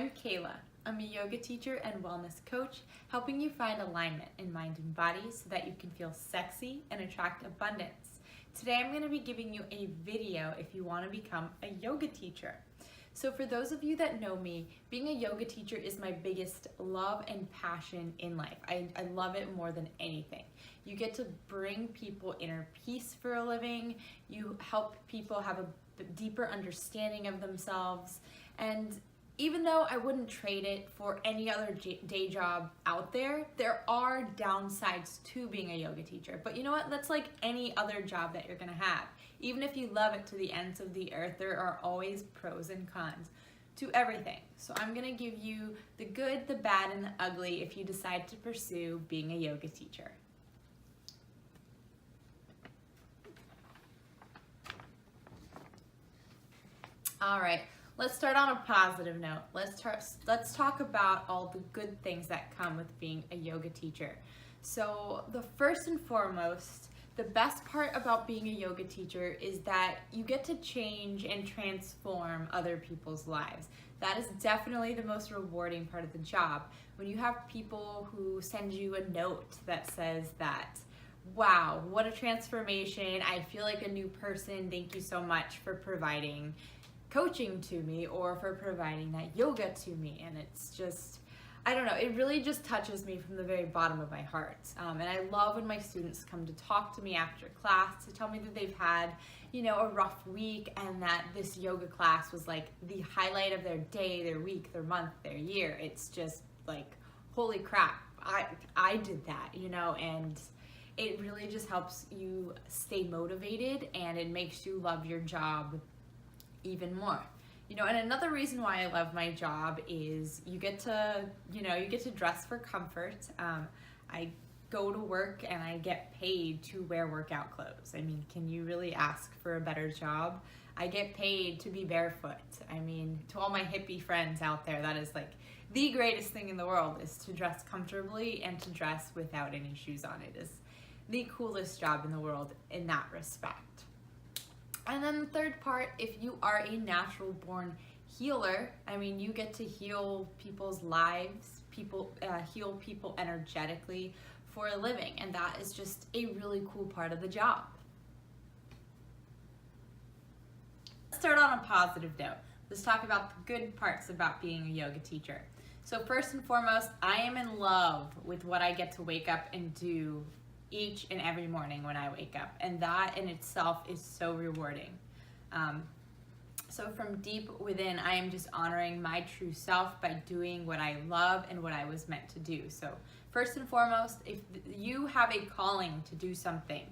I'm Kayla. I'm a yoga teacher and wellness coach, helping you find alignment in mind and body so that you can feel sexy and attract abundance. Today I'm going to be giving you a video if you want to become a yoga teacher. So for those of you that know me, being a yoga teacher is my biggest love and passion in life. I love it more than anything. You get to bring people inner peace for a living. You help people have a deeper understanding of themselves. And even though I wouldn't trade it for any other day job out there, there are downsides to being a yoga teacher. But you know what? That's like any other job that you're gonna have. Even if you love it to the ends of the earth, there are always pros and cons to everything. So I'm gonna give you the good, the bad, and the ugly if you decide to pursue being a yoga teacher. All right. Let's start on a positive note. Let's talk about all the good things that come with being a yoga teacher. So the first and foremost, the best part about being a yoga teacher is that you get to change and transform other people's lives. That is definitely the most rewarding part of the job. When you have people who send you a note that says that, wow, what a transformation, I feel like a new person, thank you so much for providing coaching to me or for providing that yoga to me. And it's just, I don't know, it really just touches me from the very bottom of my heart. And I love when my students come to talk to me after class to tell me that they've had, a rough week and that this yoga class was like the highlight of their day, their week, their month, their year. It's just like, holy crap, I did that, and it really just helps you stay motivated and it makes you love your job even more. And another reason why I love my job is you get to dress for comfort. I go to work and I get paid to wear workout clothes. I mean, can you really ask for a better job? I get paid to be barefoot. I mean, to all my hippie friends out there, that is like the greatest thing in the world, is to dress comfortably and to dress without any shoes on. It is the coolest job in the world in that respect. And then the third part, if you are a natural born healer, I mean, you get to heal people's lives, heal people energetically for a living. And that is just a really cool part of the job. Let's start on a positive note. Let's talk about the good parts about being a yoga teacher. So first and foremost, I am in love with what I get to wake up and do each and every morning when I wake up, and that in itself is so rewarding. So from deep within, I am just honoring my true self by doing what I love and what I was meant to do. So first and foremost, if you have a calling to do something,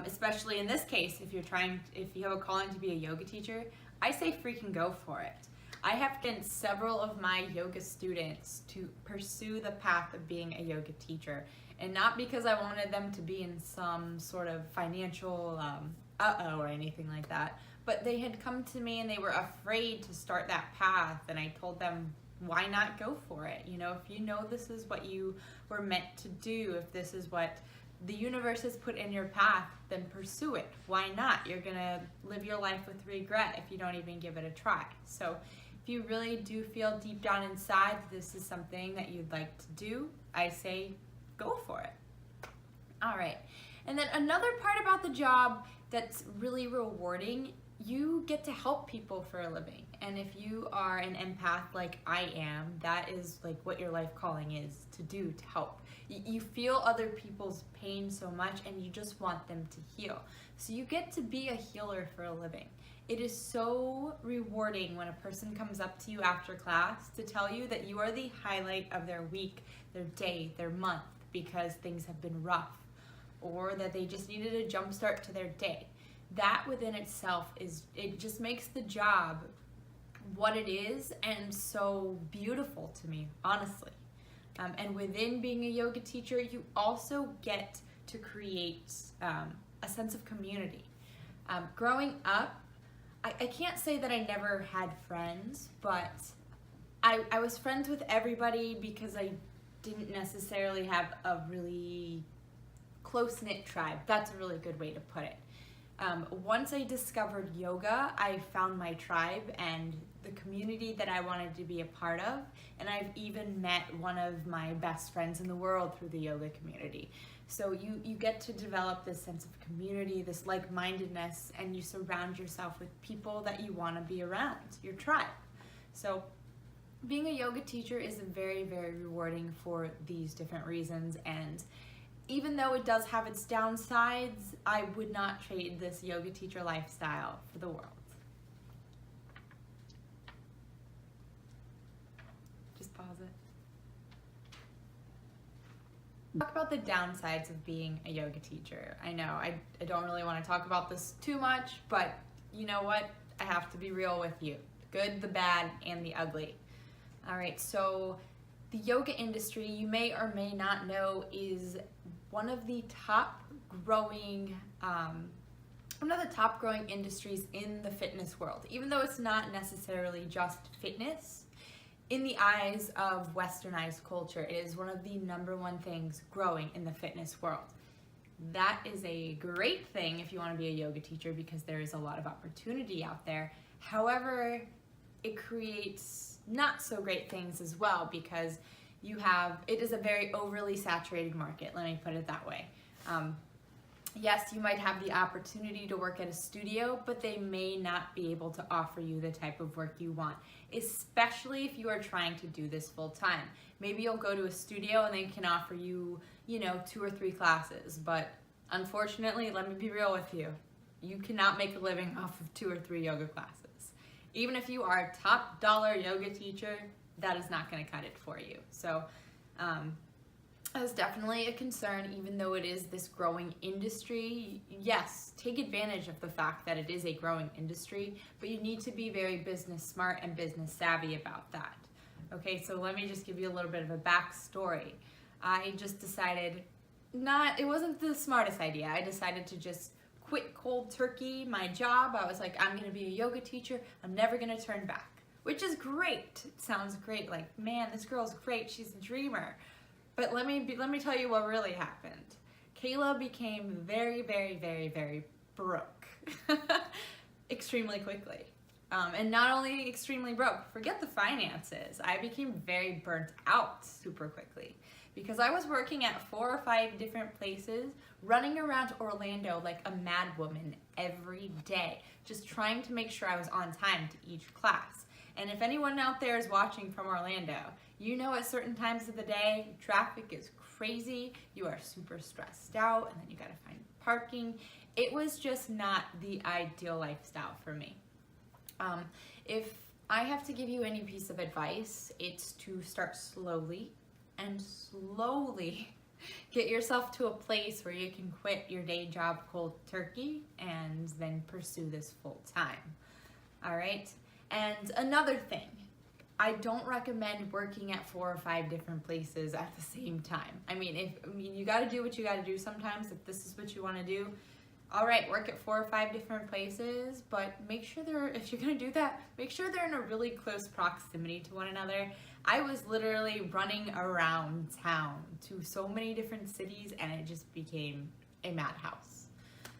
especially in this case, if you have a calling to be a yoga teacher, I say freaking go for it. I have gotten several of my yoga students to pursue the path of being a yoga teacher. And not because I wanted them to be in some sort of financial or anything like that, but they had come to me and they were afraid to start that path, and I told them, why not go for it? If you know this is what you were meant to do, if this is what the universe has put in your path, then pursue it. Why not? You're gonna live your life with regret if you don't even give it a try. So if you really do feel deep down inside that this is something that you'd like to do, I say go for it. All right. And then another part about the job that's really rewarding, you get to help people for a living. And if you are an empath like I am, that is like what your life calling is to do, to help. You feel other people's pain so much and you just want them to heal. So you get to be a healer for a living. It is so rewarding when a person comes up to you after class to tell you that you are the highlight of their week, their day, their month, because things have been rough, or that they just needed a jump start to their day. That within itself it just makes the job what it is and so beautiful to me, honestly. And within being a yoga teacher, you also get to create a sense of community. Growing up, I can't say that I never had friends, but I was friends with everybody because I didn't necessarily have a really close-knit tribe. That's a really good way to put it. Once I discovered yoga, I found my tribe and the community that I wanted to be a part of, and I've even met one of my best friends in the world through the yoga community. So you get to develop this sense of community, this like-mindedness, and you surround yourself with people that you want to be around, your tribe. So being a yoga teacher is very, very rewarding for these different reasons, and even though it does have its downsides, I would not trade this yoga teacher lifestyle for the world. Just pause it. Talk about the downsides of being a yoga teacher. I know I don't really want to talk about this too much, but you know what? I have to be real with you. Good, the bad, and the ugly. All right, so the yoga industry, you may or may not know, is one of the top growing industries in the fitness world. Even though it's not necessarily just fitness, in the eyes of westernized culture, it is one of the #1 things growing in the fitness world. That is a great thing if you want to be a yoga teacher because there is a lot of opportunity out there. However, it creates not so great things as well because it is a very overly saturated market, let me put it that way. Yes, you might have the opportunity to work at a studio, but they may not be able to offer you the type of work you want, especially if you are trying to do this full time. Maybe you'll go to a studio and they can offer you, 2 or 3 classes, but unfortunately, let me be real with you, you cannot make a living off of 2 or 3 yoga classes. Even if you are a top dollar yoga teacher, that is not going to cut it for you. So that's definitely a concern, even though it is this growing industry. Yes, take advantage of the fact that it is a growing industry, but you need to be very business smart and business savvy about that. Okay, so let me just give you a little bit of a backstory. I just decided it wasn't the smartest idea. I decided to just quit cold turkey my job. I was like, I'm going to be a yoga teacher. I'm never going to turn back. Which is great. It sounds great. Like, man, this girl's great. She's a dreamer. But let me tell you what really happened. Kayla became very, very, very, very broke extremely quickly. And not only extremely broke, forget the finances. I became very burnt out super quickly because I was working at 4 or 5 different places, running around Orlando like a mad woman every day, just trying to make sure I was on time to each class. And if anyone out there is watching from Orlando, you know at certain times of the day, traffic is crazy, you are super stressed out, and then you gotta find parking. It was just not the ideal lifestyle for me. If I have to give you any piece of advice, it's to start slowly and slowly get yourself to a place where you can quit your day job cold turkey and then pursue this full time. All right? And another thing, I don't recommend working at 4 or 5 different places at the same time. I mean, you got to do what you got to do sometimes. If this is what you want to do, all right, work at 4 or 5 different places, but make sure if you're going to do that, make sure they're in a really close proximity to one another. I was literally running around town to so many different cities, and it just became a madhouse.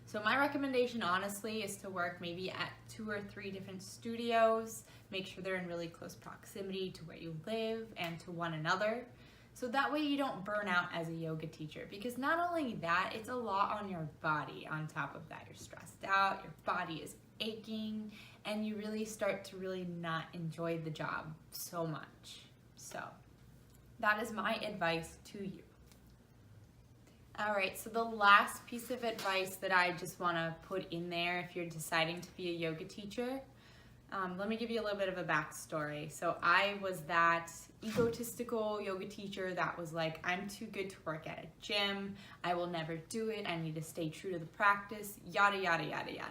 So my recommendation, honestly, is to work maybe at 2 or 3 different studios. Make sure they're in really close proximity to where you live and to one another. So that way you don't burn out as a yoga teacher. Because not only that, it's a lot on your body. On top of that, you're stressed out, your body is aching, and you really start to really not enjoy the job so much. So that is my advice to you. All right, so the last piece of advice that I just want to put in there if you're deciding to be a yoga teacher, let me give you a little bit of a backstory. So I was that egotistical yoga teacher that was like, I'm too good to work at a gym, I will never do it, I need to stay true to the practice, yada, yada, yada, yada.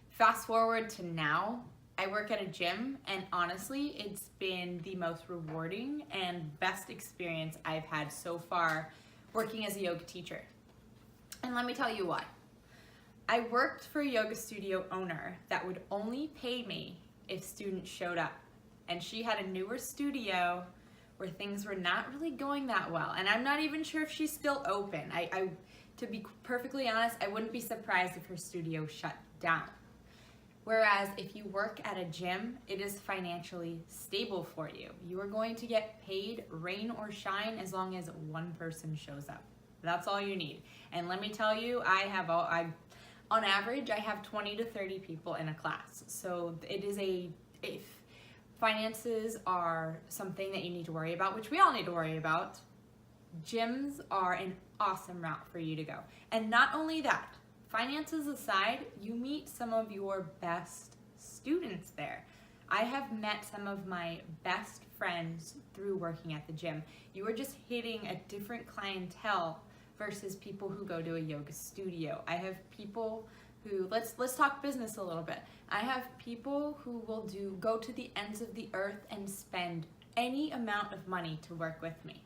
Fast forward to now, I work at a gym, and honestly, it's been the most rewarding and best experience I've had so far working as a yoga teacher. And let me tell you why. I worked for a yoga studio owner that would only pay me if students showed up. And she had a newer studio where things were not really going that well. And I'm not even sure if she's still open. To be perfectly honest, I wouldn't be surprised if her studio shut down. Whereas if you work at a gym, it is financially stable for you. You are going to get paid rain or shine as long as one person shows up. That's all you need. And let me tell you, on average, I have 20 to 30 people in a class. So it is if finances are something that you need to worry about, which we all need to worry about, gyms are an awesome route for you to go. And not only that, finances aside, you meet some of your best students there. I have met some of my best friends through working at the gym. You are just hitting a different clientele versus people who go to a yoga studio. I have people who, let's talk business a little bit. I have people who will go to the ends of the earth and spend any amount of money to work with me.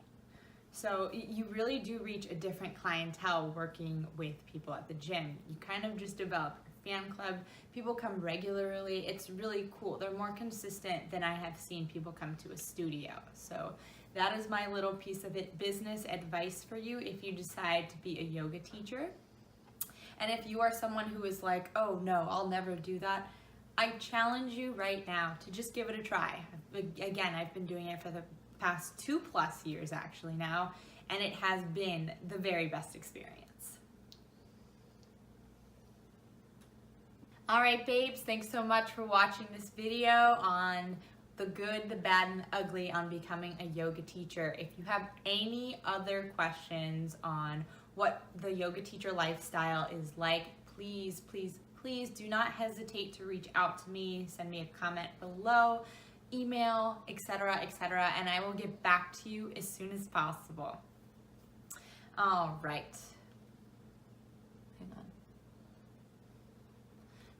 So you really do reach a different clientele working with people at the gym. You kind of just develop a fan club. People come regularly. It's really cool. They're more consistent than I have seen people come to a studio. So that is my little piece of business advice for you if you decide to be a yoga teacher. And if you are someone who is like, oh no, I'll never do that, I challenge you right now to just give it a try. Again, I've been doing it for the past 2+ years actually now, and it has been the very best experience. All right, babes, thanks so much for watching this video on the good, the bad, and the ugly on becoming a yoga teacher. If you have any other questions on what the yoga teacher lifestyle is like, please, please, please do not hesitate to reach out to me, send me a comment below, email, etc., and I will get back to you as soon as possible. All right. Hang on.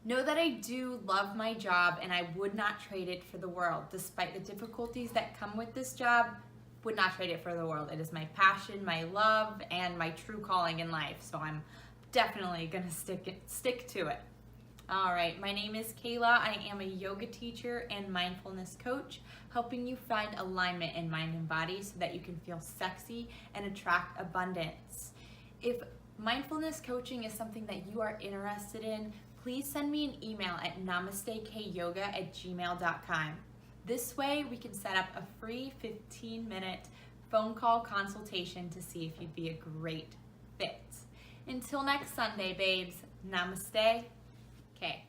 Know that I do love my job and I would not trade it for the world. Despite the difficulties that come with this job, would not trade it for the world. It is my passion, my love, and my true calling in life. So I'm definitely gonna stick to it. All right, my name is Kayla. I am a yoga teacher and mindfulness coach, helping you find alignment in mind and body so that you can feel sexy and attract abundance. If mindfulness coaching is something that you are interested in, please send me an email at namaste.kyoga@gmail.com. This way we can set up a free 15-minute phone call consultation to see if you'd be a great fit. Until next Sunday, babes, namaste. Okay.